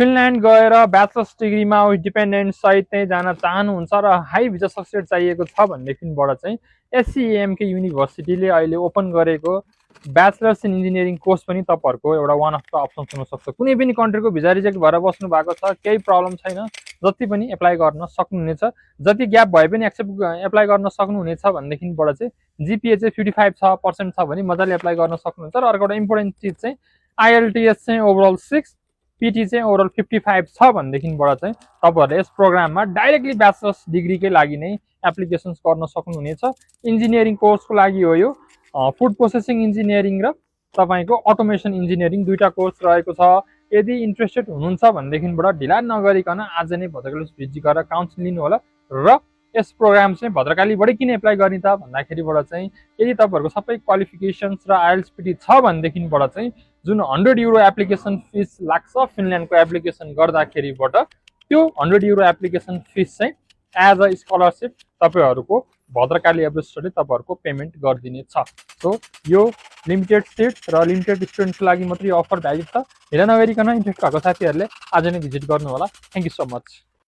Finland गएर bachelors डिग्रीमा with dependent सहित चाहिँ जान चाहनुहुन्छ र हाई भिजा सक्सेस चाहिएको छ भनेदेखिबाट चाहिँ एससीएमके युनिभर्सिटीले अहिले ओपन गरेको ब्याचलर्स इन इन्जिनियरिङ कोर्स पनि तपाईँहरूको एउटा वान अफ द अप्सन्स हुनसक्छ। कुनै पनि कन्ट्रीको भिजा रिजेक्ट भएर बस्नु भएको छ, केही प्रब्लम छैन, जति पनि एप्लाई गर्न सक्नुहुनेछ। जति ग्याप भए पनि एप्लाई गर्न सक्नुहुनेछ भनेदेखिबाट चाहिँ जिपिए चाहिँ 55% छ भने मजाले एप्लाई गर्न सक्नुहुन्छ। र अर्को एउटा इम्पोर्टेन्ट चिज चाहिँ आइएलटिएस चाहिँ ओभरअल 6, पिटी चाहिँ ओभरअल 55 छ भनेदेखिबाट चाहिँ तपाईँहरूले यस प्रोग्राममा डाइरेक्टली ब्याचलर्स डिग्रीकै लागि नै एप्लिकेसन्स गर्न सक्नुहुनेछ। इन्जिनियरिङ कोर्सको लागि हो यो। फुड प्रोसेसिङ इन्जिनियरिङ र तपाईँको अटोमेसन इन्जिनियरिङ दुईटा कोर्स रहेको छ। यदि इन्ट्रेस्टेड हुनुहुन्छ भनेदेखिबाट ढिला नगरिकन आज नै भद्रकाली भिजिट गरेर काउन्सिलिङ लिनु होला। र यस प्रोग्राम चाहिँ भद्रकालीबाटै किन एप्लाई गर्ने त भन्दाखेरिबाट चाहिँ यदि तपाईँहरूको सबै क्वालिफिकेसन्स र आइएल्टिएस छ भनेदेखिबाट चाहिँ जुन 100 युरो एप्लिकेसन फिस लाग्छ फिनल्यान्डको एप्लिकेसन गर्दाखेरिबाट त्यो 100 युरो एप्लिकेसन फिस चाहिँ एज अ स्कलरसिप तपाईँहरूको भद्रकाली एब्रोस्टरले तपाईँहरूको पेमेन्ट गरिदिनेछ। सो यो लिमिटेड सिट र लिमिटेड स्टुडेन्टको लागि मात्रै अफर भ्यालिड छ। ढिला नगरिकन इन्ट्रेस्ट भएको साथीहरूले आज नै भिजिट गर्नु होला। Thank you so much.